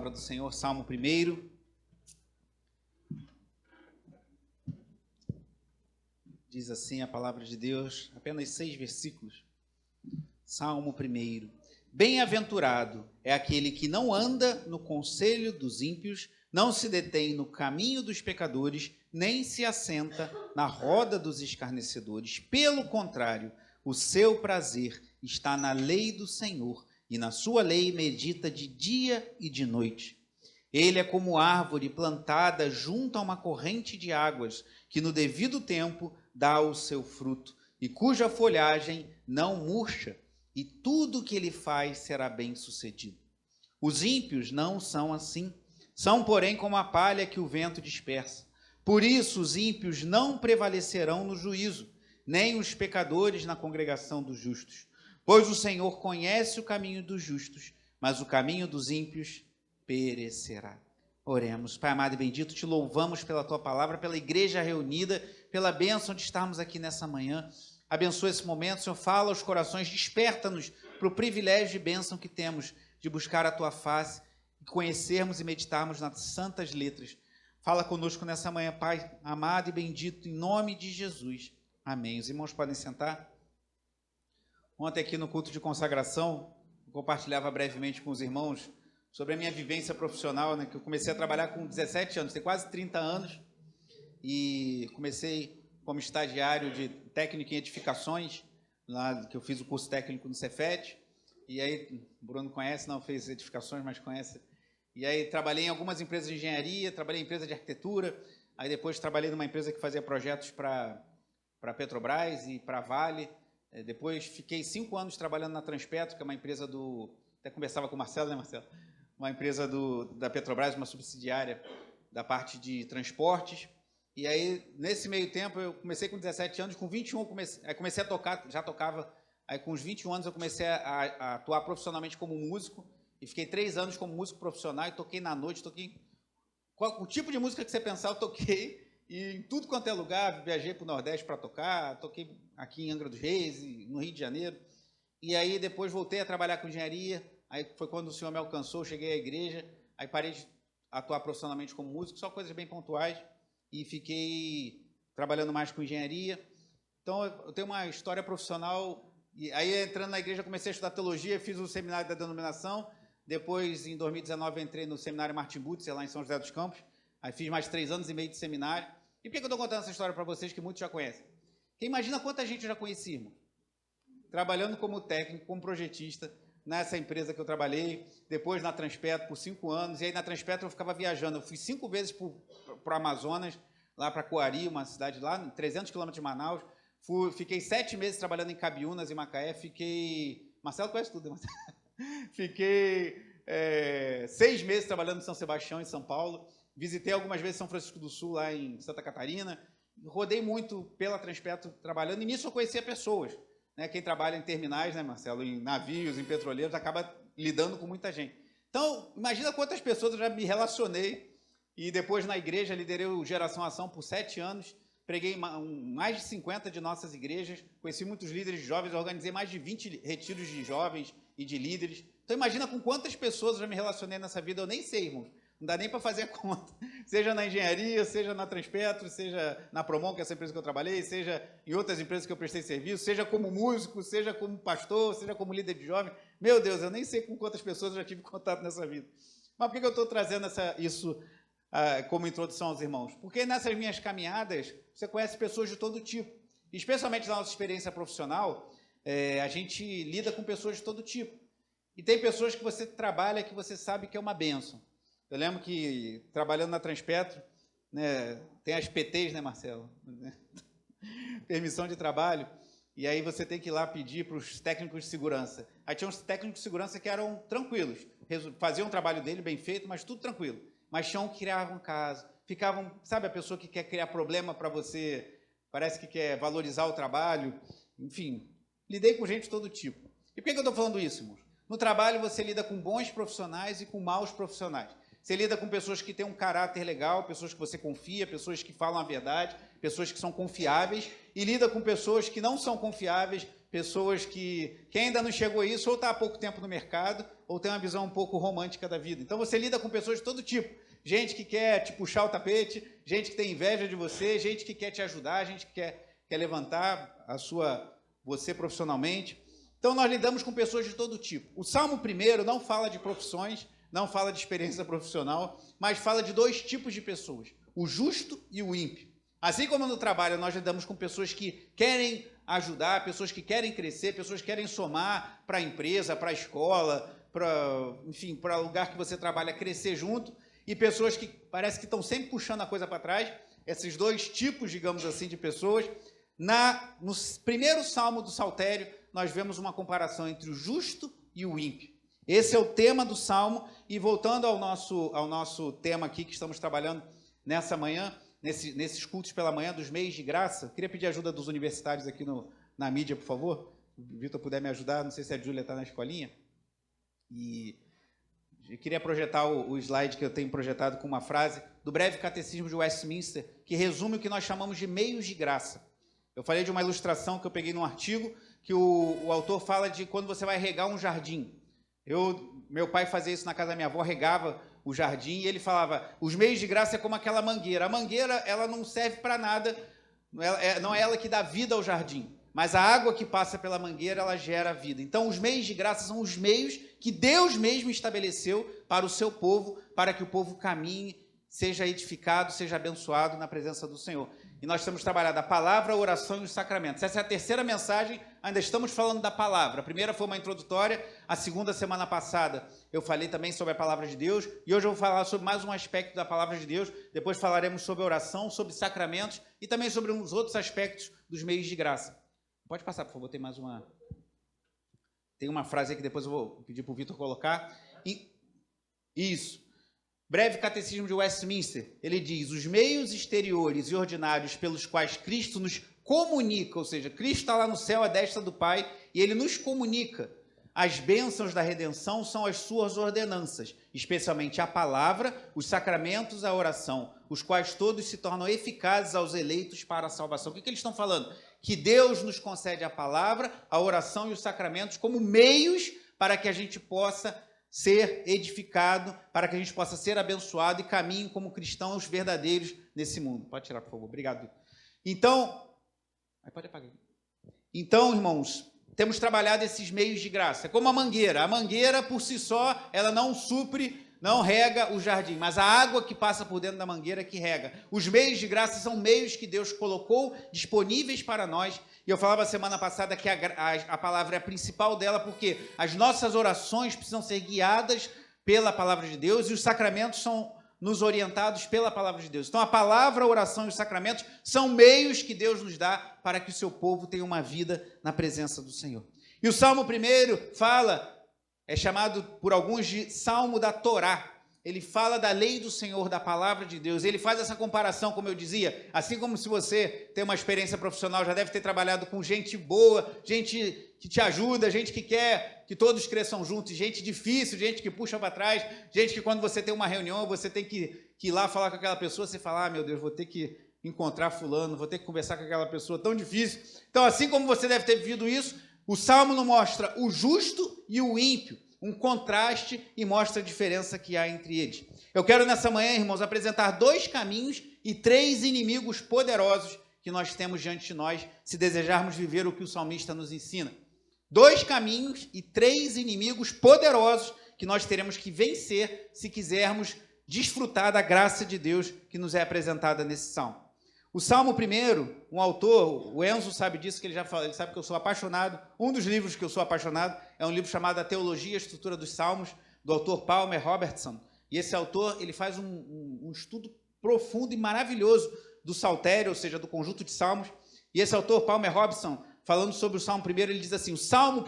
palavra do Senhor, Salmo 1. Diz assim a palavra de Deus, apenas 6 versículos. Salmo 1. Bem-aventurado é aquele que não anda no conselho dos ímpios, não se detém no caminho dos pecadores, nem se assenta na roda dos escarnecedores. Pelo contrário, o seu prazer está na lei do Senhor, e na sua lei medita de dia e de noite. Ele é como árvore plantada junto a uma corrente de águas, que no devido tempo dá o seu fruto, e cuja folhagem não murcha, e tudo que ele faz será bem sucedido. Os ímpios não são assim, são, porém, como a palha que o vento dispersa. Por isso os ímpios não prevalecerão no juízo, nem os pecadores na congregação dos justos. Pois o Senhor conhece o caminho dos justos, mas o caminho dos ímpios perecerá. Oremos. Pai amado e bendito, te louvamos pela tua palavra, pela igreja reunida, pela bênção de estarmos aqui nessa manhã. Abençoa esse momento, Senhor, fala aos corações, desperta-nos para o privilégio e bênção que temos de buscar a tua face, conhecermos e meditarmos nas santas letras. Fala conosco nessa manhã, Pai amado e bendito, em nome de Jesus. Amém. Os irmãos podem sentar. Ontem aqui no culto de consagração, eu compartilhava brevemente com os irmãos sobre a minha vivência profissional, né, que eu comecei a trabalhar com 17 anos, tem quase 30 anos, e comecei como estagiário de técnico em edificações, lá que eu fiz o curso técnico no Cefet, e aí, o Bruno conhece, não fez edificações, mas conhece, e aí trabalhei em algumas empresas de engenharia, trabalhei em empresa de arquitetura, aí depois trabalhei numa empresa que fazia projetos para Petrobras e para Vale. Depois fiquei 5 anos trabalhando na Transpetro, que é uma empresa até conversava com o Marcelo, né, Marcelo? Uma empresa da Petrobras, uma subsidiária da parte de transportes. E aí, nesse meio tempo, eu comecei com 17 anos, com 21 eu comecei a tocar, já tocava, aí com os 21 anos eu comecei a atuar profissionalmente como músico, e fiquei 3 anos como músico profissional, e toquei na noite, o tipo de música que você pensar, eu toquei, e em tudo quanto é lugar, viajei para o Nordeste para tocar, toquei aqui em Angra dos Reis, no Rio de Janeiro, e aí depois voltei a trabalhar com engenharia, aí foi quando o Senhor me alcançou, cheguei à igreja, aí parei de atuar profissionalmente como músico, só coisas bem pontuais, e fiquei trabalhando mais com engenharia. Então, eu tenho uma história profissional, e aí entrando na igreja, comecei a estudar teologia, fiz o seminário da denominação, depois, em 2019, entrei no seminário Martin Butzer, lá em São José dos Campos, aí fiz mais 3 anos e meio de seminário. E por que eu estou contando essa história para vocês, que muitos já conhecem? Porque imagina quanta gente eu já conheci, irmão. Trabalhando como técnico, como projetista, nessa empresa que eu trabalhei, depois na Transpetro por 5 anos, e aí na Transpetro eu ficava viajando. Eu fui 5 vezes para o Amazonas, lá para Coari, uma cidade lá, 300 quilômetros de Manaus. Fiquei 7 meses trabalhando em Cabiúnas, em Macaé. Marcelo conhece tudo, né, Marcelo? Fiquei 6 meses trabalhando em São Sebastião, em São Paulo. Visitei algumas vezes São Francisco do Sul, lá em Santa Catarina. Rodei muito pela Transpetro trabalhando, e nisso eu conhecia pessoas. Né? Quem trabalha em terminais, né, Marcelo, em navios, em petroleiros, acaba lidando com muita gente. Então, imagina quantas pessoas eu já me relacionei, e depois na igreja liderei o Geração Ação por 7 anos, preguei mais de 50 de nossas igrejas, conheci muitos líderes jovens, organizei mais de 20 retiros de jovens e de líderes. Então, imagina com quantas pessoas eu já me relacionei nessa vida, eu nem sei, irmãos. Não dá nem para fazer a conta, seja na engenharia, seja na Transpetro, seja na Promon, que é essa empresa que eu trabalhei, seja em outras empresas que eu prestei serviço, seja como músico, seja como pastor, seja como líder de jovem. Meu Deus, eu nem sei com quantas pessoas eu já tive contato nessa vida. Mas por que eu estou trazendo isso como introdução aos irmãos? Porque nessas minhas caminhadas, você conhece pessoas de todo tipo, especialmente na nossa experiência profissional, a gente lida com pessoas de todo tipo. E tem pessoas que você trabalha que você sabe que é uma bênção. Eu lembro que, trabalhando na Transpetro, né, tem as PTs, né, Marcelo? Permissão de trabalho, e aí você tem que ir lá pedir para os técnicos de segurança. Aí tinha uns técnicos de segurança que eram tranquilos, faziam o trabalho dele bem feito, mas tudo tranquilo. Mas tinham que criar um caso, ficavam, sabe a pessoa que quer criar problema para você, parece que quer valorizar o trabalho, enfim, lidei com gente de todo tipo. E por que eu estou falando isso, irmãos? No trabalho você lida com bons profissionais e com maus profissionais. Você lida com pessoas que têm um caráter legal, pessoas que você confia, pessoas que falam a verdade, pessoas que são confiáveis, e lida com pessoas que não são confiáveis, pessoas que ainda não chegou a isso, ou está há pouco tempo no mercado, ou tem uma visão um pouco romântica da vida. Então você lida com pessoas de todo tipo. Gente que quer te puxar o tapete, gente que tem inveja de você, gente que quer te ajudar, gente que quer levantar você profissionalmente. Então nós lidamos com pessoas de todo tipo. O Salmo 1 não fala de profissões, não fala de experiência profissional, mas fala de dois tipos de pessoas, o justo e o ímpio. Assim como no trabalho nós lidamos com pessoas que querem ajudar, pessoas que querem crescer, pessoas que querem somar para a empresa, para a escola, para o lugar que você trabalha, crescer junto, e pessoas que parece que estão sempre puxando a coisa para trás, esses dois tipos, digamos assim, de pessoas. No primeiro salmo do Saltério, nós vemos uma comparação entre o justo e o ímpio. Esse é o tema do salmo, e voltando ao nosso tema aqui que estamos trabalhando nessa manhã, nesses cultos pela manhã dos meios de graça, queria pedir ajuda dos universitários aqui na mídia, por favor. Se o Vitor puder me ajudar, não sei se a Júlia está na escolinha. E eu queria projetar o slide que eu tenho projetado com uma frase do breve catecismo de Westminster, que resume o que nós chamamos de meios de graça. Eu falei de uma ilustração que eu peguei num artigo, que o autor fala de quando você vai regar um jardim. Meu pai fazia isso na casa da minha avó, regava o jardim, e ele falava, os meios de graça é como aquela mangueira. A mangueira, ela não serve para nada, não é ela que dá vida ao jardim, mas a água que passa pela mangueira, ela gera vida. Então, os meios de graça são os meios que Deus mesmo estabeleceu para o seu povo, para que o povo caminhe, seja edificado, seja abençoado na presença do Senhor. E nós temos trabalhado a palavra, a oração e os sacramentos. Essa é a terceira mensagem, ainda estamos falando da palavra. A primeira foi uma introdutória, a segunda, semana passada, eu falei também sobre a palavra de Deus, e hoje eu vou falar sobre mais um aspecto da palavra de Deus, depois falaremos sobre oração, sobre sacramentos, e também sobre uns outros aspectos dos meios de graça. Pode passar, por favor, tem uma frase aí que depois eu vou pedir para o Vitor colocar. Isso. Breve Catecismo de Westminster, ele diz, os meios exteriores e ordinários pelos quais Cristo nos comunica, ou seja, Cristo está lá no céu à destra do Pai, e ele nos comunica. As bênçãos da redenção são as suas ordenanças, especialmente a palavra, os sacramentos, a oração, os quais todos se tornam eficazes aos eleitos para a salvação. O que eles estão falando? Que Deus nos concede a palavra, a oração e os sacramentos como meios para que a gente possa ser edificado, para que a gente possa ser abençoado e caminhe como cristãos verdadeiros nesse mundo. Pode tirar, por favor. Obrigado. Então, pode apagar. Então, irmãos, temos trabalhado esses meios de graça. É como a mangueira. A mangueira, por si só, ela não supre, não rega o jardim, mas a água que passa por dentro da mangueira que rega. Os meios de graça são meios que Deus colocou disponíveis para nós. E eu falava semana passada que a palavra é a principal dela, porque as nossas orações precisam ser guiadas pela palavra de Deus e os sacramentos são nos orientados pela palavra de Deus. Então, a palavra, a oração e os sacramentos são meios que Deus nos dá para que o seu povo tenha uma vida na presença do Senhor. E o Salmo 1 fala, é chamado por alguns de Salmo da Torá. Ele fala da lei do Senhor, da palavra de Deus. Ele faz essa comparação, como eu dizia, assim como se você tem uma experiência profissional, já deve ter trabalhado com gente boa, gente que te ajuda, gente que quer que todos cresçam juntos, gente difícil, gente que puxa para trás, gente que quando você tem uma reunião, você tem que ir lá falar com aquela pessoa, você fala, meu Deus, vou ter que encontrar fulano, vou ter que conversar com aquela pessoa tão difícil. Então, assim como você deve ter vivido isso, o Salmo nos mostra o justo e o ímpio, um contraste, e mostra a diferença que há entre eles. Eu quero nessa manhã, irmãos, apresentar 2 caminhos e 3 inimigos poderosos que nós temos diante de nós, se desejarmos viver o que o salmista nos ensina. 2 caminhos e 3 inimigos poderosos que nós teremos que vencer se quisermos desfrutar da graça de Deus que nos é apresentada nesse salmo. O Salmo 1, um autor, o Enzo sabe disso, que ele já fala, ele sabe que eu sou apaixonado. Um dos livros que eu sou apaixonado é um livro chamado A Teologia e a Estrutura dos Salmos, do autor Palmer Robertson. E esse autor, ele faz um estudo profundo e maravilhoso do saltério, ou seja, do conjunto de salmos. E esse autor, Palmer Robertson, falando sobre o Salmo 1, ele diz assim, o Salmo 1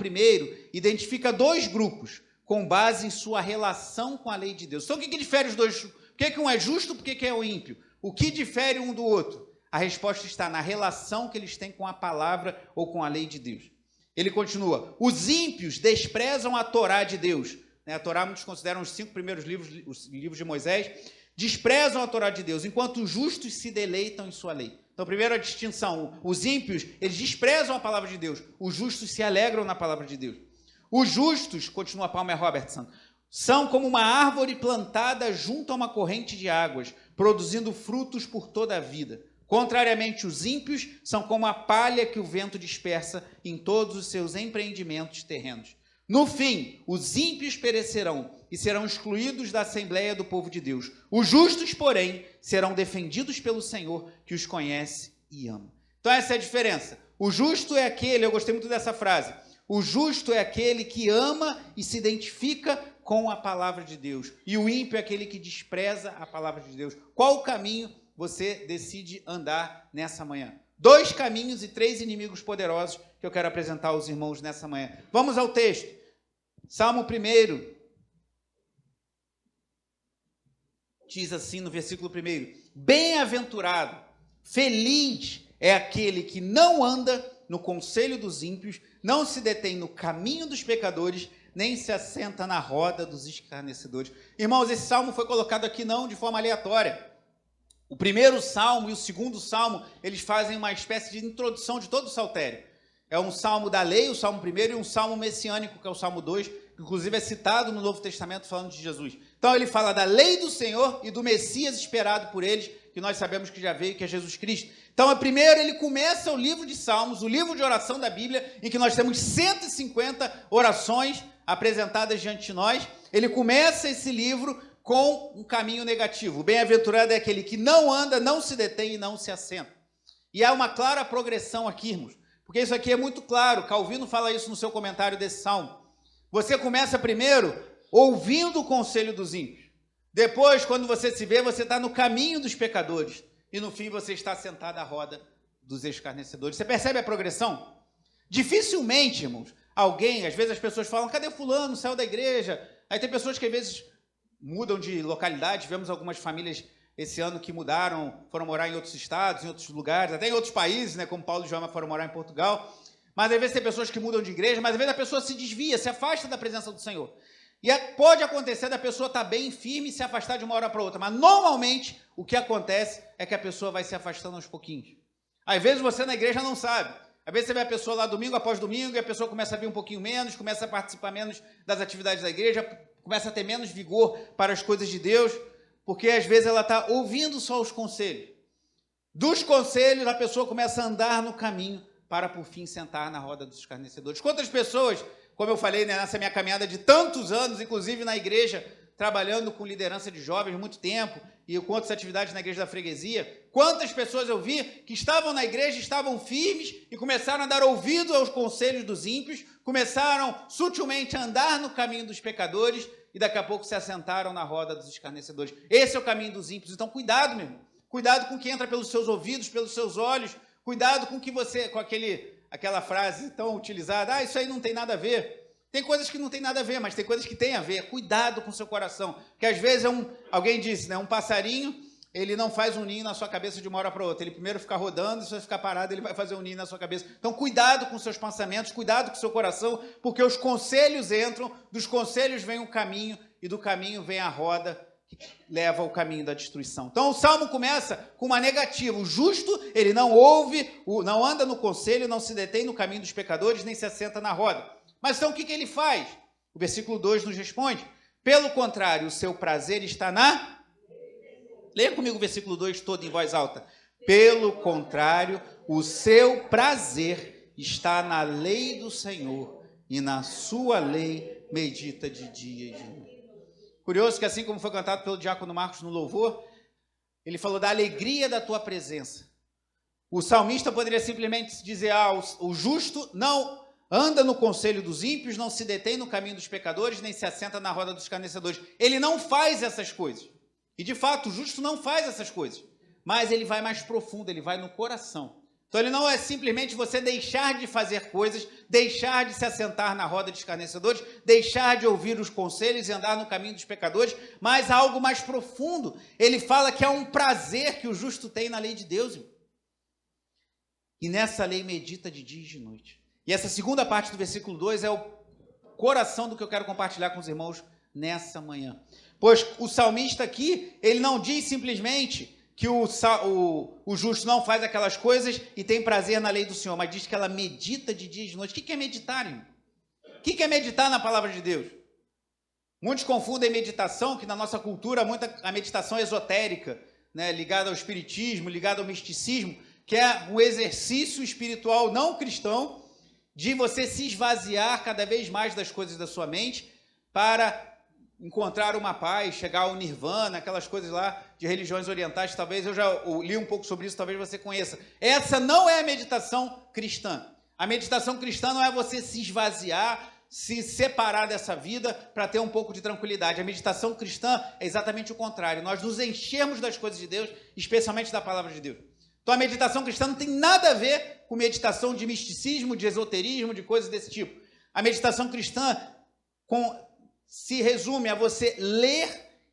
identifica 2 grupos com base em sua relação com a lei de Deus. Então, o que difere os dois? Por que um é justo, por que é o ímpio? O que difere um do outro? A resposta está na relação que eles têm com a palavra ou com a lei de Deus. Ele continua, os ímpios desprezam a Torá de Deus. A Torá muitos consideram os 5 primeiros livros, os livros de Moisés, desprezam a Torá de Deus, enquanto os justos se deleitam em sua lei. Então, primeiro a distinção, os ímpios, eles desprezam a palavra de Deus, os justos se alegram na palavra de Deus. Os justos, continua Palmer Robertson, são como uma árvore plantada junto a uma corrente de águas, produzindo frutos por toda a vida. Contrariamente, os ímpios são como a palha que o vento dispersa em todos os seus empreendimentos terrenos. No fim, os ímpios perecerão e serão excluídos da Assembleia do povo de Deus. Os justos, porém, serão defendidos pelo Senhor, que os conhece e ama. Então essa é a diferença. O justo é aquele, eu gostei muito dessa frase, o justo é aquele que ama e se identifica com a palavra de Deus. E o ímpio é aquele que despreza a palavra de Deus. Qual o caminho você decide andar nessa manhã? 2 caminhos e 3 inimigos poderosos que eu quero apresentar aos irmãos nessa manhã. Vamos ao texto. Salmo 1, diz assim no versículo 1, bem-aventurado, feliz é aquele que não anda no conselho dos ímpios, não se detém no caminho dos pecadores, nem se assenta na roda dos escarnecedores. Irmãos, esse salmo foi colocado aqui não de forma aleatória. O primeiro salmo e o segundo salmo, eles fazem uma espécie de introdução de todo o saltério. É um salmo da lei, o salmo 1, e um salmo messiânico, que é o salmo 2, que inclusive é citado no Novo Testamento falando de Jesus. Então ele fala da lei do Senhor e do Messias esperado por eles, que nós sabemos que já veio, que é Jesus Cristo. Então, primeiro ele começa o livro de Salmos, o livro de oração da Bíblia, em que nós temos 150 orações apresentadas diante de nós. Ele começa esse livro com um caminho negativo. O bem-aventurado é aquele que não anda, não se detém e não se assenta. E há uma clara progressão aqui, irmãos, porque isso aqui é muito claro. Calvino fala isso no seu comentário desse salmo. Você começa primeiro ouvindo o conselho dos ímpios. Depois, quando você se vê, você está no caminho dos pecadores. E no fim você está sentado à roda dos escarnecedores. Você percebe a progressão? Dificilmente, irmãos, alguém, às vezes as pessoas falam, cadê fulano, saiu da igreja? Aí tem pessoas que às vezes mudam de localidade. Tivemos algumas famílias esse ano que mudaram, foram morar em outros estados, em outros lugares, até em outros países, né, como Paulo e Joana foram morar em Portugal. Mas às vezes tem pessoas que mudam de igreja, mas às vezes a pessoa se desvia, se afasta da presença do Senhor. E pode acontecer da pessoa estar bem firme e se afastar de uma hora para outra, mas normalmente o que acontece é que a pessoa vai se afastando aos pouquinhos. Às vezes você na igreja não sabe. Às vezes você vê a pessoa lá domingo após domingo e a pessoa começa a vir um pouquinho menos, começa a participar menos das atividades da igreja, começa a ter menos vigor para as coisas de Deus, porque às vezes ela está ouvindo só os conselhos. Dos conselhos a pessoa começa a andar no caminho para por fim sentar na roda dos escarnecedores. Quantas pessoas, como eu falei, né, nessa minha caminhada de tantos anos, inclusive na igreja, trabalhando com liderança de jovens muito tempo, e com outras atividades na igreja da freguesia, quantas pessoas eu vi que estavam na igreja, estavam firmes e começaram a dar ouvido aos conselhos dos ímpios, começaram sutilmente a andar no caminho dos pecadores e daqui a pouco se assentaram na roda dos escarnecedores. Esse é o caminho dos ímpios. Então cuidado, meu irmão. Cuidado com o que entra pelos seus ouvidos, pelos seus olhos. Cuidado com que você, com aquela frase tão utilizada, isso aí não tem nada a ver. Tem coisas que não tem nada a ver, mas tem coisas que tem a ver. Cuidado com o seu coração. Porque às vezes alguém disse, né, um passarinho, ele não faz um ninho na sua cabeça de uma hora para outra. Ele primeiro fica rodando, e se você ficar parado, ele vai fazer um ninho na sua cabeça. Então cuidado com seus pensamentos, cuidado com o seu coração, porque os conselhos entram, dos conselhos vem o caminho, e do caminho vem a roda que leva ao caminho da destruição. Então o Salmo começa com uma negativa. O justo, ele não ouve, não anda no conselho, não se detém no caminho dos pecadores, nem se assenta na roda. Mas então o que ele faz? O versículo 2 nos responde. Pelo contrário, o seu prazer está na... Leia comigo o versículo 2 todo em voz alta. Pelo contrário, o seu prazer está na lei do Senhor, e na sua lei medita de dia e de noite. Curioso que assim como foi cantado pelo diácono Marcos no louvor, ele falou da alegria da tua presença. O salmista poderia simplesmente dizer, o justo não anda no conselho dos ímpios, não se detém no caminho dos pecadores, nem se assenta na roda dos escarnecedores. Ele não faz essas coisas. E de fato, o justo não faz essas coisas. Mas ele vai mais profundo, ele vai no coração. Então ele não é simplesmente você deixar de fazer coisas, deixar de se assentar na roda de escarnecedores, deixar de ouvir os conselhos e andar no caminho dos pecadores, mas algo mais profundo. Ele fala que é um prazer que o justo tem na lei de Deus. E nessa lei medita de dia e de noite. E essa segunda parte do versículo 2 é o coração do que eu quero compartilhar com os irmãos nessa manhã. Pois o salmista aqui, ele não diz simplesmente que o justo não faz aquelas coisas e tem prazer na lei do Senhor, mas diz que ela medita de dia e de noite. O que é meditar, irmão? O que é meditar na palavra de Deus? Muitos confundem meditação, que na nossa cultura a meditação é esotérica, né, ligada ao espiritismo, ligada ao misticismo, que é um exercício espiritual não cristão de você se esvaziar cada vez mais das coisas da sua mente para encontrar uma paz, chegar ao nirvana, aquelas coisas lá de religiões orientais. Talvez eu já li um pouco sobre isso, talvez você conheça. Essa não é a meditação cristã. A meditação cristã não é você se esvaziar, se separar dessa vida para ter um pouco de tranquilidade. A meditação cristã é exatamente o contrário. Nós nos enchemos das coisas de Deus, especialmente da palavra de Deus. Então a meditação cristã não tem nada a ver com meditação de misticismo, de esoterismo, de coisas desse tipo. A meditação cristã se resume a você ler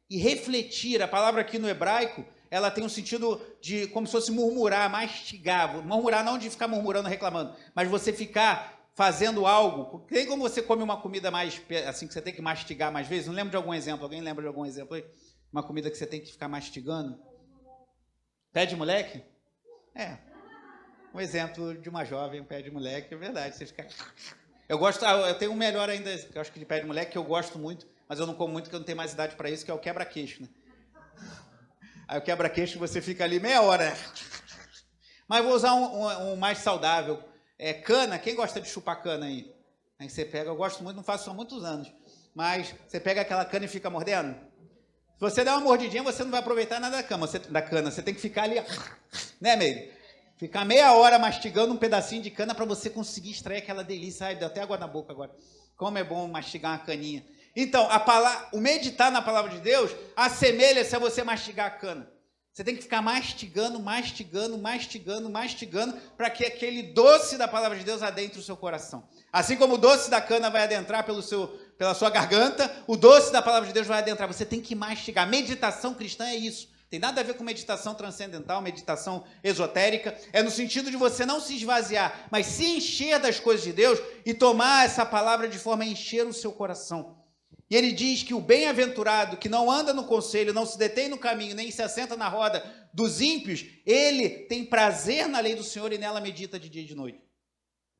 e refletir. A palavra aqui no hebraico, ela tem um sentido de como se fosse murmurar, mastigar. Murmurar não de ficar murmurando, reclamando, mas você ficar fazendo algo. Tem como você come uma comida mais, assim, que você tem que mastigar mais vezes? Não lembro de algum exemplo. Alguém lembra de algum exemplo aí? Uma comida que você tem que ficar mastigando? Pé de moleque? É. Um exemplo de uma jovem, um pé de moleque, é verdade. Você fica... eu tenho um melhor ainda, que eu acho que de pé de moleque, que eu gosto muito, mas eu não como muito, porque eu não tenho mais idade para isso, que é o quebra-queixo, né? Aí o quebra-queixo, você fica ali meia hora. Mas vou usar um mais saudável. Cana, quem gosta de chupar cana aí? Aí você pega, eu gosto muito, não faço isso há muitos anos, mas você pega aquela cana e fica mordendo. Se você der uma mordidinha, você não vai aproveitar nada da cana, você tem que ficar ali, né, Meire? Ficar meia hora mastigando um pedacinho de cana para você conseguir extrair aquela delícia. Ai, deu até água na boca agora. Como é bom mastigar uma caninha. Então, o meditar na palavra de Deus assemelha-se a você mastigar a cana. Você tem que ficar mastigando, para que aquele doce da palavra de Deus adentre o seu coração. Assim como o doce da cana vai adentrar pela sua garganta, o doce da palavra de Deus vai adentrar. Você tem que mastigar. Meditação cristã é isso. Tem nada a ver com meditação transcendental, meditação esotérica. É no sentido de você não se esvaziar, mas se encher das coisas de Deus e tomar essa palavra de forma a encher o seu coração. E ele diz que o bem-aventurado, que não anda no conselho, não se detém no caminho, nem se assenta na roda dos ímpios, ele tem prazer na lei do Senhor e nela medita de dia e de noite.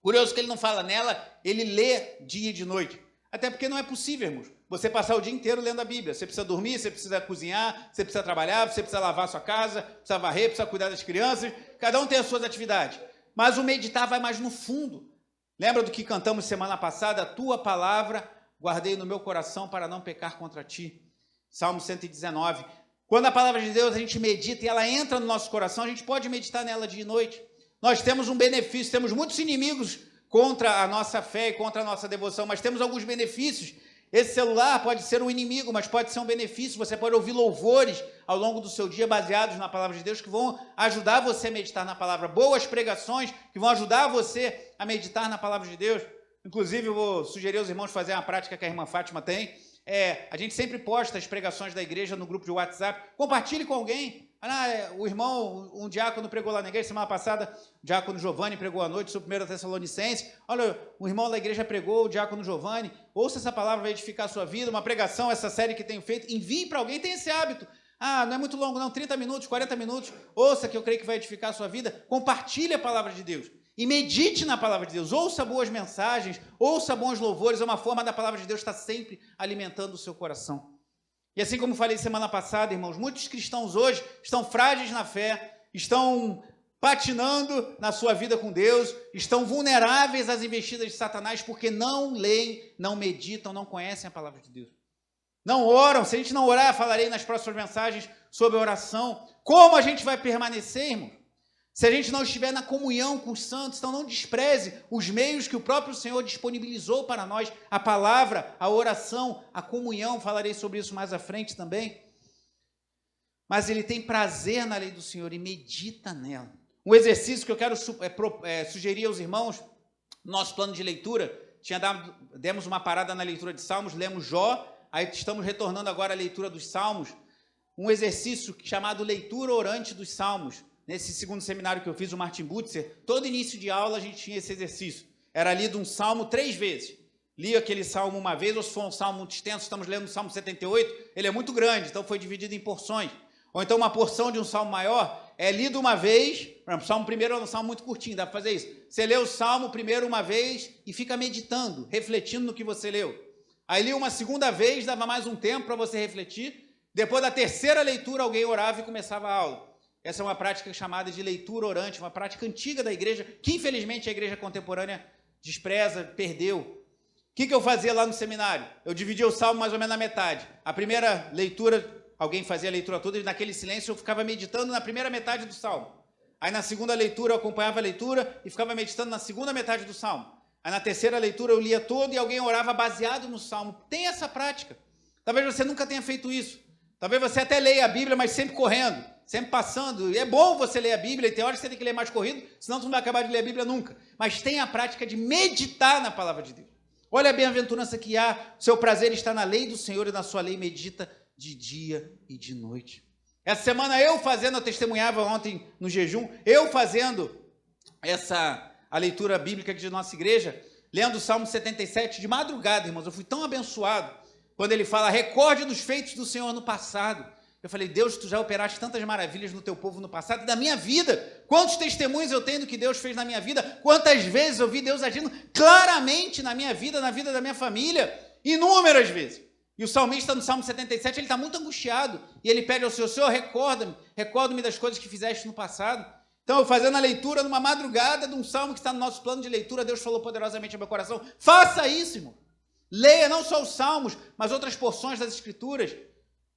Curioso que ele não fala nela, ele lê dia e de noite. Até porque não é possível, irmãos, você passar o dia inteiro lendo a Bíblia. Você precisa dormir, você precisa cozinhar, você precisa trabalhar, você precisa lavar a sua casa, precisa varrer, precisa cuidar das crianças. Cada um tem as suas atividades. Mas o meditar vai mais no fundo. Lembra do que cantamos semana passada? A tua palavra guardei no meu coração para não pecar contra ti. Salmo 119. Quando a palavra de Deus a gente medita e ela entra no nosso coração, a gente pode meditar nela dia e noite. Nós temos um benefício, temos muitos inimigos contra a nossa fé e contra a nossa devoção, mas temos alguns benefícios. Esse celular pode ser um inimigo, mas pode ser um benefício. Você pode ouvir louvores ao longo do seu dia baseados na palavra de Deus que vão ajudar você a meditar na palavra. Boas pregações que vão ajudar você a meditar na palavra de Deus. Inclusive, eu vou sugerir aos irmãos fazer uma prática que a irmã Fátima tem. A gente sempre posta as pregações da igreja no grupo de WhatsApp. Compartilhe com alguém. O irmão, um diácono pregou lá na igreja semana passada, o diácono Giovanni pregou à noite sobre 1 Tessalonicenses. Olha, o irmão da igreja pregou, o diácono Giovanni. Ouça essa palavra, vai edificar a sua vida. Uma pregação, essa série que tenho feito, envie para alguém, tem esse hábito. Não é muito longo não, 30 minutos, 40 minutos. Ouça que eu creio que vai edificar a sua vida. Compartilhe a palavra de Deus. E medite na palavra de Deus. Ouça boas mensagens, ouça bons louvores. É uma forma da palavra de Deus estar sempre alimentando o seu coração. E assim como falei semana passada, irmãos, muitos cristãos hoje estão frágeis na fé, estão patinando na sua vida com Deus, estão vulneráveis às investidas de Satanás porque não leem, não meditam, não conhecem a palavra de Deus. Não oram. Se a gente não orar, falarei nas próximas mensagens sobre oração. Como a gente vai permanecer, irmão? Se a gente não estiver na comunhão com os santos, então não despreze os meios que o próprio Senhor disponibilizou para nós, a palavra, a oração, a comunhão, falarei sobre isso mais à frente também. Mas ele tem prazer na lei do Senhor e medita nela. Um exercício que eu quero sugerir aos irmãos, nosso plano de leitura, demos uma parada na leitura de Salmos, lemos Jó, aí estamos retornando agora à leitura dos Salmos, um exercício chamado leitura orante dos Salmos. Nesse segundo seminário que eu fiz, o Martin Butzer, todo início de aula a gente tinha esse exercício. Era lido um salmo 3 vezes. li aquele salmo uma vez, ou se for um salmo muito extenso, estamos lendo o Salmo 78, ele é muito grande, então foi dividido em porções. Ou então uma porção de um salmo maior é lido uma vez, por exemplo, o salmo primeiro é um salmo muito curtinho, dá para fazer isso. Você lê o salmo primeiro uma vez e fica meditando, refletindo no que você leu. Aí li uma segunda vez, dava mais um tempo para você refletir. Depois da terceira leitura, alguém orava e começava a aula. Essa é uma prática chamada de leitura orante, uma prática antiga da igreja, que infelizmente a igreja contemporânea despreza, perdeu. O que eu fazia lá no seminário? Eu dividia o salmo mais ou menos na metade. A primeira leitura, alguém fazia a leitura toda, e naquele silêncio eu ficava meditando na primeira metade do salmo. Aí na segunda leitura eu acompanhava a leitura e ficava meditando na segunda metade do salmo. Aí na terceira leitura eu lia todo e alguém orava baseado no salmo. Tem essa prática. Talvez você nunca tenha feito isso. Talvez você até leia a Bíblia, mas sempre correndo, sempre passando. E é bom você ler a Bíblia, e tem horas que você tem que ler mais corrido, senão você não vai acabar de ler a Bíblia nunca. Mas tem a prática de meditar na palavra de Deus. Olha a bem-aventurança que há, seu prazer está na lei do Senhor e na sua lei medita de dia e de noite. Essa semana eu testemunhava ontem no jejum, eu fazendo a leitura bíblica de nossa igreja, lendo o Salmo 77 de madrugada, irmãos, eu fui tão abençoado, quando ele fala, recorde dos feitos do Senhor no passado. Eu falei, Deus, tu já operaste tantas maravilhas no teu povo no passado e na minha vida. Quantos testemunhos eu tenho do que Deus fez na minha vida? Quantas vezes eu vi Deus agindo claramente na minha vida, na vida da minha família? Inúmeras vezes. E o salmista, no Salmo 77, ele está muito angustiado. E ele pede ao Senhor, Senhor, recorda-me das coisas que fizeste no passado. Então, eu fazendo a leitura numa madrugada de um salmo que está no nosso plano de leitura, Deus falou poderosamente ao meu coração, faça isso, irmão. Leia não só os salmos, mas outras porções das Escrituras.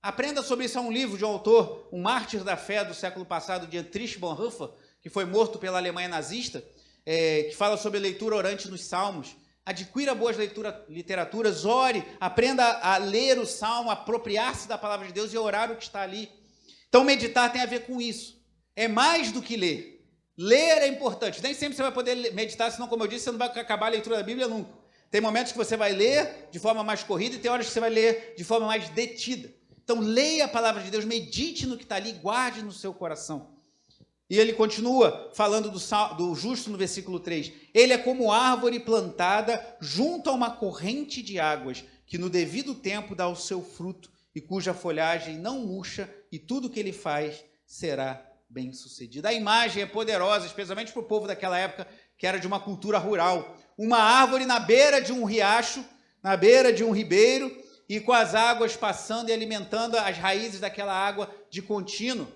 Aprenda sobre isso. É um livro de um autor, um mártir da fé do século passado, Dietrich Bonhoeffer, que foi morto pela Alemanha nazista, que fala sobre leitura orante nos salmos. Adquira boas literaturas, ore, aprenda a ler o salmo, apropriar-se da palavra de Deus e orar o que está ali. Então, meditar tem a ver com isso. É mais do que ler. Ler é importante. Nem sempre você vai poder meditar, senão, como eu disse, você não vai acabar a leitura da Bíblia nunca. Tem momentos que você vai ler de forma mais corrida e tem horas que você vai ler de forma mais detida. Então, leia a palavra de Deus, medite no que está ali, guarde no seu coração. E ele continua falando do justo no versículo 3. Ele é como árvore plantada junto a uma corrente de águas, que no devido tempo dá o seu fruto, e cuja folhagem não murcha, e tudo que ele faz será bem sucedido. A imagem é poderosa, especialmente para o povo daquela época, que era de uma cultura rural. Uma árvore na beira de um riacho, na beira de um ribeiro, e com as águas passando e alimentando as raízes daquela água de contínuo.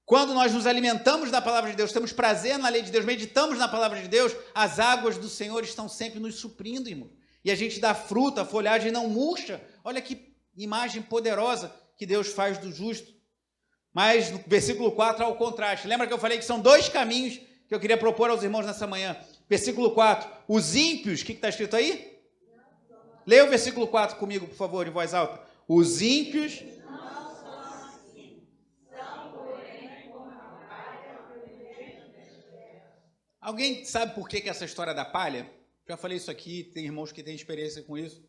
Quando nós nos alimentamos da palavra de Deus, temos prazer na lei de Deus, meditamos na palavra de Deus, as águas do Senhor estão sempre nos suprindo, irmão. E a gente dá fruta, a folhagem não murcha. Olha que imagem poderosa que Deus faz do justo. Mas no versículo 4 há o contraste. Lembra que eu falei que são dois caminhos que eu queria propor aos irmãos nessa manhã? Versículo 4, os ímpios, o que está escrito aí? Leia o versículo 4 comigo, por favor, em voz alta. Os ímpios... Alguém sabe por que essa história da palha? Já falei isso aqui, tem irmãos que têm experiência com isso.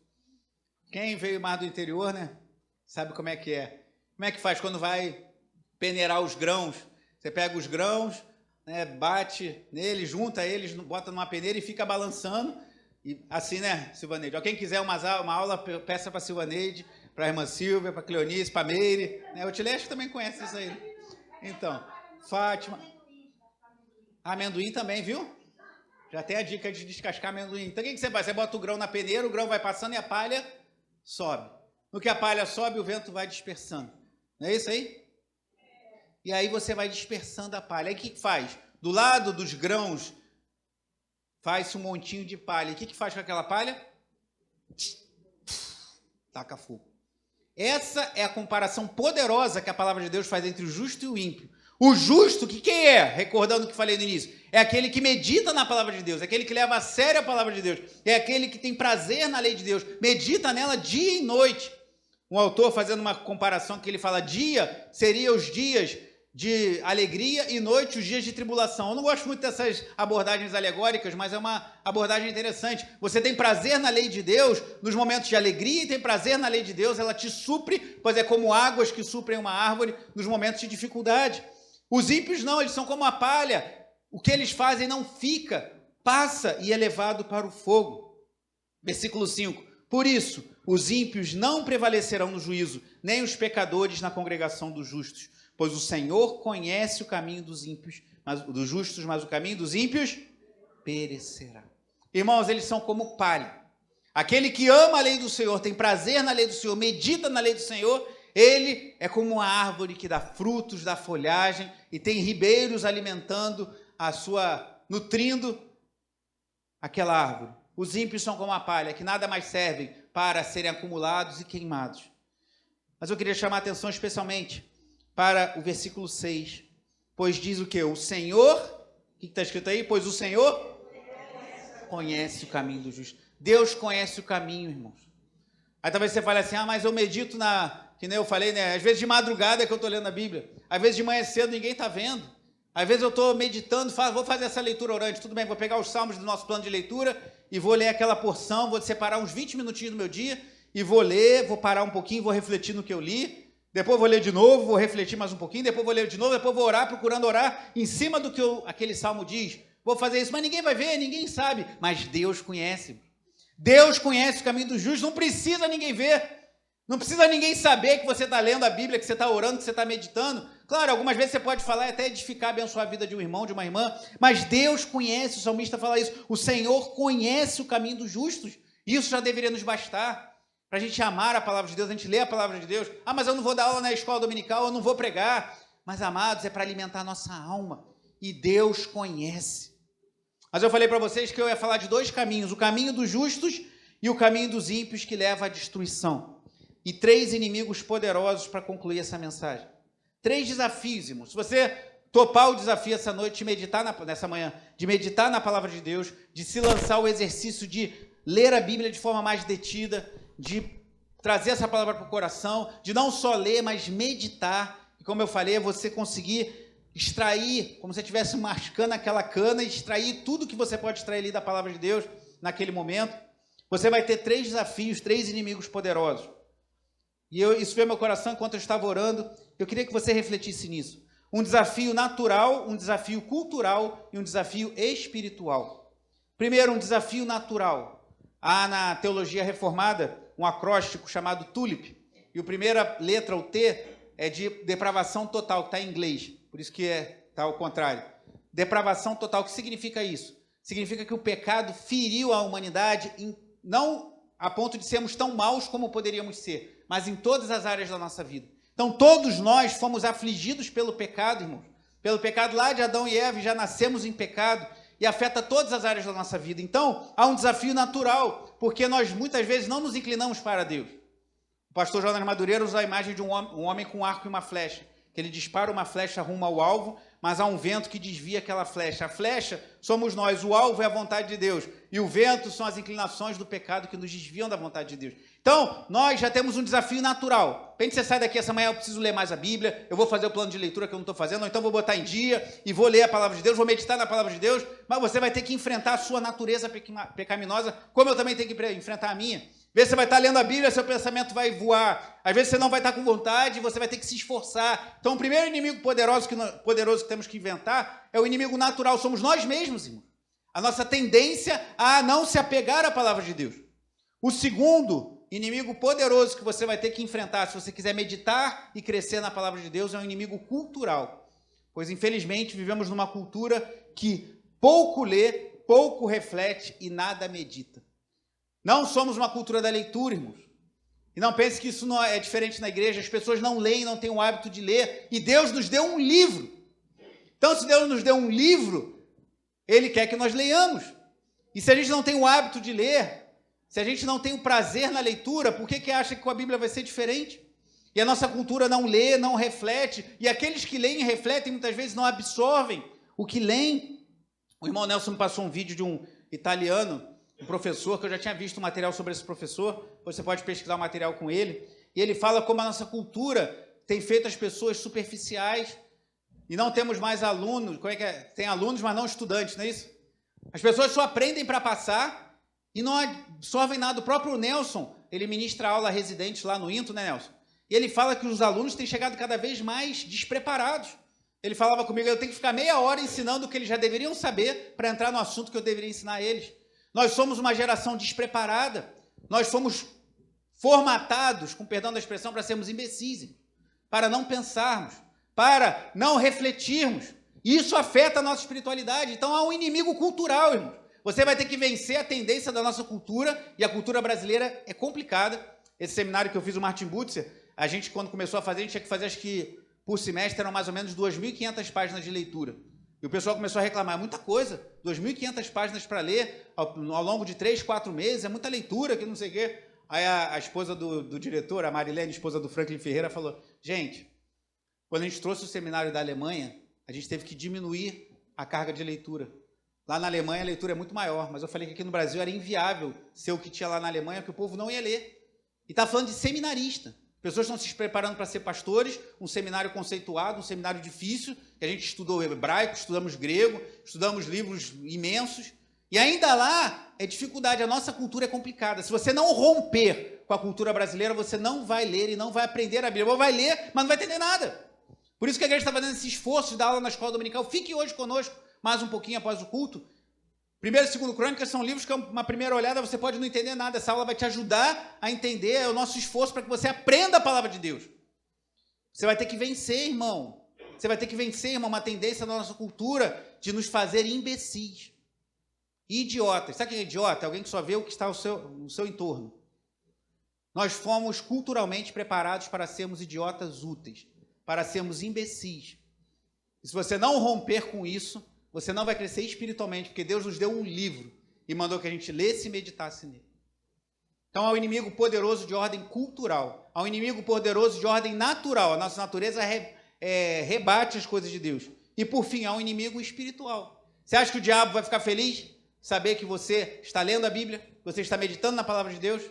Quem veio mais do interior, né? Sabe como é que é. Como é que faz quando vai peneirar os grãos? Você pega os grãos, né, bate neles, junta eles, bota numa peneira e fica balançando. E assim, né, Silvaneide? Quem quiser uma aula, peça para a Silvaneide, para a irmã Silvia, para a Cleonice, para a Meire. Né? O Tileste também conhece isso aí. Então, Fátima... Amendoim também, viu? Já tem a dica de descascar amendoim. Então, o que você faz? Você bota o grão na peneira, o grão vai passando e a palha sobe. No que a palha sobe, o vento vai dispersando. Não é isso aí? E aí você vai dispersando a palha. Aí o que faz? Do lado dos grãos, faz-se um montinho de palha. E o que faz com aquela palha? Taca fogo. Essa é a comparação poderosa que a palavra de Deus faz entre o justo e o ímpio. O justo, quem é? Recordando o que falei no início, é aquele que medita na palavra de Deus, é aquele que leva a sério a palavra de Deus, é aquele que tem prazer na lei de Deus, medita nela dia e noite. Um autor fazendo uma comparação que ele fala, dia seria os dias de alegria e noite os dias de tribulação. Eu não gosto muito dessas abordagens alegóricas, mas é uma abordagem interessante. Você tem prazer na lei de Deus nos momentos de alegria e tem prazer na lei de Deus, ela te supre, pois é como águas que suprem uma árvore nos momentos de dificuldade. Os ímpios não, eles são como a palha. O que eles fazem não fica, passa e é levado para o fogo. Versículo 5. Por isso, os ímpios não prevalecerão no juízo, nem os pecadores na congregação dos justos, pois o Senhor conhece o caminho dos ímpios, dos justos, mas o caminho dos ímpios perecerá. Irmãos, eles são como palha. Aquele que ama a lei do Senhor, tem prazer na lei do Senhor, medita na lei do Senhor, ele é como uma árvore que dá frutos, dá folhagem e tem ribeiros alimentando nutrindo aquela árvore. Os ímpios são como a palha, que nada mais servem para serem acumulados e queimados. Mas eu queria chamar a atenção especialmente para o versículo 6, pois diz o quê? O Senhor, o que está escrito aí? Pois o Senhor conhece o caminho do justo. Deus conhece o caminho, irmãos. Aí talvez você fale assim, mas eu medito que nem eu falei, né? Às vezes de madrugada é que eu estou lendo a Bíblia. Às vezes de manhã cedo ninguém está vendo. Às vezes eu estou meditando, vou fazer essa leitura orante. Tudo bem, vou pegar os salmos do nosso plano de leitura e vou ler aquela porção, vou separar uns 20 minutinhos do meu dia e vou ler, vou parar um pouquinho, vou refletir no que eu li. Depois vou ler de novo, vou refletir mais um pouquinho, depois vou ler de novo, depois vou orar, procurando orar em cima do que aquele salmo diz. Vou fazer isso, mas ninguém vai ver, ninguém sabe. Mas Deus conhece. Deus conhece o caminho dos justos, não precisa ninguém ver. Não precisa ninguém saber que você está lendo a Bíblia, que você está orando, que você está meditando. Claro, algumas vezes você pode falar e até edificar, abençoar a vida de um irmão, de uma irmã, mas Deus conhece, o salmista fala isso, o Senhor conhece o caminho dos justos. Isso já deveria nos bastar, para a gente amar a palavra de Deus, a gente ler a palavra de Deus. Mas eu não vou dar aula na escola dominical, eu não vou pregar. Mas, amados, é para alimentar a nossa alma, e Deus conhece. Mas eu falei para vocês que eu ia falar de dois caminhos, o caminho dos justos e o caminho dos ímpios que leva à destruição. E 3 inimigos poderosos para concluir essa mensagem. 3 desafios, irmãos. Se você topar o desafio essa noite, nessa manhã, de meditar na palavra de Deus, de se lançar o exercício de ler a Bíblia de forma mais detida, de trazer essa palavra para o coração, de não só ler, mas meditar. E como eu falei, é você conseguir extrair, como se você estivesse mascando aquela cana, e extrair tudo que você pode extrair ali da palavra de Deus naquele momento. Você vai ter 3 desafios, 3 inimigos poderosos. E isso veio ao meu coração enquanto eu estava orando. Eu queria que você refletisse nisso. Um desafio natural, um desafio cultural e um desafio espiritual. Primeiro, um desafio natural. Há na teologia reformada um acróstico chamado TULIP. E a primeira letra, o T, é de depravação total, que está em inglês. Por isso que está ao contrário. Depravação total, o que significa isso? Significa que o pecado feriu a humanidade, não a ponto de sermos tão maus como poderíamos ser, mas em todas as áreas da nossa vida. Então, todos nós fomos afligidos pelo pecado, irmãos. Pelo pecado lá de Adão e Eva, já nascemos em pecado e afeta todas as áreas da nossa vida. Então, há um desafio natural, porque nós muitas vezes não nos inclinamos para Deus. O pastor Jonas Madureira usa a imagem de um homem com um arco e uma flecha, que ele dispara uma flecha rumo ao alvo, mas há um vento que desvia aquela flecha. A flecha somos nós, o alvo é a vontade de Deus, e o vento são as inclinações do pecado que nos desviam da vontade de Deus. Então, nós já temos um desafio natural. De repente você sai daqui essa manhã, eu preciso ler mais a Bíblia, eu vou fazer o plano de leitura que eu não estou fazendo, ou então vou botar em dia e vou ler a palavra de Deus, vou meditar na palavra de Deus, mas você vai ter que enfrentar a sua natureza pecaminosa, como eu também tenho que enfrentar a minha. Às vezes você vai estar lendo a Bíblia, seu pensamento vai voar. Às vezes você não vai estar com vontade, você vai ter que se esforçar. Então, o primeiro inimigo poderoso que temos que inventar é o inimigo natural, somos nós mesmos, irmão. A nossa tendência a não se apegar à palavra de Deus. O segundo inimigo poderoso que você vai ter que enfrentar, se você quiser meditar e crescer na palavra de Deus, é um inimigo cultural. Pois, infelizmente, vivemos numa cultura que pouco lê, pouco reflete e nada medita. Não somos uma cultura da leitura, irmãos. E não pense que isso não é diferente na igreja. As pessoas não leem, não têm o hábito de ler. E Deus nos deu um livro. Então, se Deus nos deu um livro, Ele quer que nós leiamos. E se a gente não tem o hábito de ler, se a gente não tem o prazer na leitura, por que acha que com a Bíblia vai ser diferente? E a nossa cultura não lê, não reflete. E aqueles que leem e refletem, muitas vezes não absorvem o que leem. O irmão Nelson me passou um vídeo de um italiano, um professor, que eu já tinha visto um material sobre esse professor, você pode pesquisar o material com ele, e ele fala como a nossa cultura tem feito as pessoas superficiais, e não temos mais alunos, como é que é? Tem alunos, mas não estudantes, não é isso? As pessoas só aprendem para passar, e não absorvem nada. O próprio Nelson, ele ministra aula a residentes lá no INTO, né, Nelson? E ele fala que os alunos têm chegado cada vez mais despreparados. Ele falava comigo, eu tenho que ficar meia hora ensinando o que eles já deveriam saber para entrar no assunto que eu deveria ensinar a eles. Nós somos uma geração despreparada. Nós fomos formatados, com perdão da expressão, para sermos imbecis, para não pensarmos, para não refletirmos. Isso afeta a nossa espiritualidade. Então há um inimigo cultural, irmãos. Você vai ter que vencer a tendência da nossa cultura, e a cultura brasileira é complicada. Esse seminário que eu fiz, o Martin Butzer, a gente, quando começou a fazer, a gente tinha que fazer, acho que por semestre, eram mais ou menos 2.500 páginas de leitura. E o pessoal começou a reclamar, é muita coisa, 2.500 páginas para ler ao longo de 3, 4 meses, é muita leitura, que não sei o quê. Aí a esposa do diretor, a Marilene, esposa do Franklin Ferreira, falou, gente, quando a gente trouxe o seminário da Alemanha, a gente teve que diminuir a carga de leitura. Lá na Alemanha a leitura é muito maior, mas eu falei que aqui no Brasil era inviável ser o que tinha lá na Alemanha, que o povo não ia ler. E está falando de seminarista. Pessoas estão se preparando para ser pastores, um seminário conceituado, um seminário difícil, que a gente estudou hebraico, estudamos grego, estudamos livros imensos, e ainda lá é dificuldade, a nossa cultura é complicada. Se você não romper com a cultura brasileira, você não vai ler e não vai aprender a Bíblia. Ou vai ler, mas não vai entender nada. Por isso que a igreja está fazendo esse esforço de dar aula na escola dominical. Fique hoje conosco, mais um pouquinho após o culto. 1º e 2º Crônicas são livros que, uma primeira olhada, você pode não entender nada. Essa aula vai te ajudar a entender, é o nosso esforço para que você aprenda a palavra de Deus. Você vai ter que vencer, irmão. Você vai ter que vencer, irmão, uma tendência da nossa cultura de nos fazer imbecis. Idiotas. Sabe quem é idiota? Alguém que só vê o que está no seu entorno. Nós fomos culturalmente preparados para sermos idiotas úteis, para sermos imbecis. E se você não romper com isso, você não vai crescer espiritualmente, porque Deus nos deu um livro e mandou que a gente lesse e meditasse nele. Então, há um inimigo poderoso de ordem cultural, há um inimigo poderoso de ordem natural. A nossa natureza rebate as coisas de Deus. E, por fim, há um inimigo espiritual. Você acha que o diabo vai ficar feliz? Saber que você está lendo a Bíblia, que você está meditando na palavra de Deus?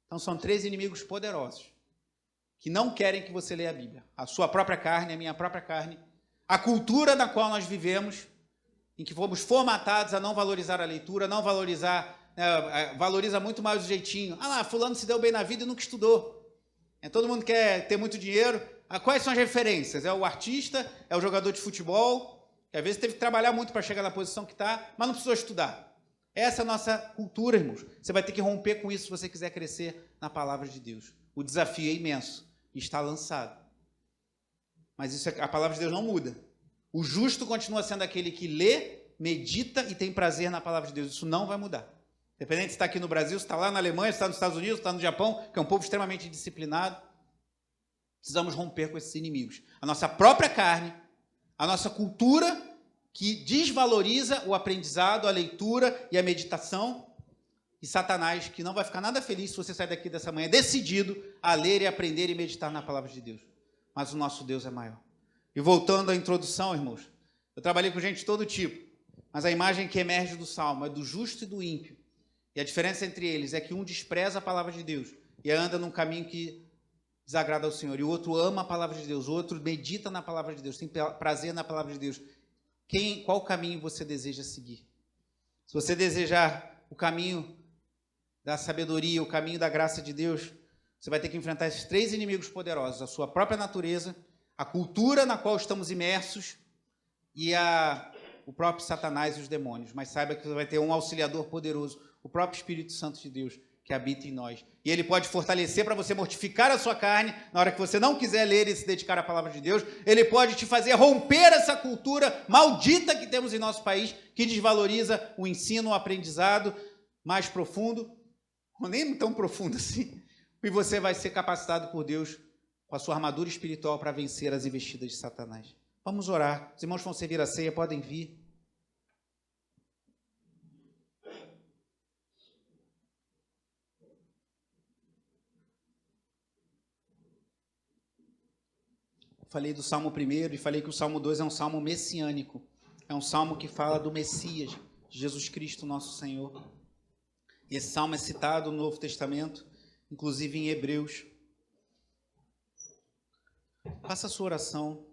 Então, são 3 inimigos poderosos que não querem que você leia a Bíblia. A sua própria carne, a minha própria carne, a cultura na qual nós vivemos, em que fomos formatados a não valorizar a leitura, não valorizar, valoriza muito mais o jeitinho. Ah lá, fulano se deu bem na vida e nunca estudou. Todo mundo quer ter muito dinheiro. Quais são as referências? É o artista, é o jogador de futebol, que às vezes teve que trabalhar muito para chegar na posição que está, mas não precisou estudar. Essa é a nossa cultura, irmãos. Você vai ter que romper com isso se você quiser crescer na palavra de Deus. O desafio é imenso e está lançado. Mas isso, a palavra de Deus não muda. O justo continua sendo aquele que lê, medita e tem prazer na palavra de Deus. Isso não vai mudar. Independente se está aqui no Brasil, se está lá na Alemanha, se está nos Estados Unidos, se está no Japão, que é um povo extremamente disciplinado. Precisamos romper com esses inimigos. A nossa própria carne, a nossa cultura que desvaloriza o aprendizado, a leitura e a meditação. E Satanás, que não vai ficar nada feliz se você sair daqui dessa manhã decidido a ler e aprender e meditar na palavra de Deus. Mas o nosso Deus é maior. E voltando à introdução, irmãos, eu trabalhei com gente de todo tipo, mas a imagem que emerge do Salmo é do justo e do ímpio. E a diferença entre eles é que um despreza a palavra de Deus e anda num caminho que desagrada ao Senhor, e o outro ama a palavra de Deus, o outro medita na palavra de Deus, tem prazer na palavra de Deus. Qual caminho você deseja seguir? Se você desejar o caminho da sabedoria, o caminho da graça de Deus, você vai ter que enfrentar esses 3 inimigos poderosos, a sua própria natureza, a cultura na qual estamos imersos e o próprio Satanás e os demônios. Mas saiba que você vai ter um auxiliador poderoso, o próprio Espírito Santo de Deus, que habita em nós. E ele pode fortalecer para você mortificar a sua carne na hora que você não quiser ler e se dedicar à palavra de Deus. Ele pode te fazer romper essa cultura maldita que temos em nosso país, que desvaloriza o ensino, o aprendizado mais profundo, ou nem tão profundo assim. E você vai ser capacitado por Deus com a sua armadura espiritual para vencer as investidas de Satanás. Vamos orar. Os irmãos vão servir a ceia, podem vir. Falei do Salmo 1 e falei que o Salmo 2 é um salmo messiânico. É um salmo que fala do Messias, de Jesus Cristo, nosso Senhor. E esse salmo é citado no Novo Testamento, inclusive em Hebreus. Faça a sua oração.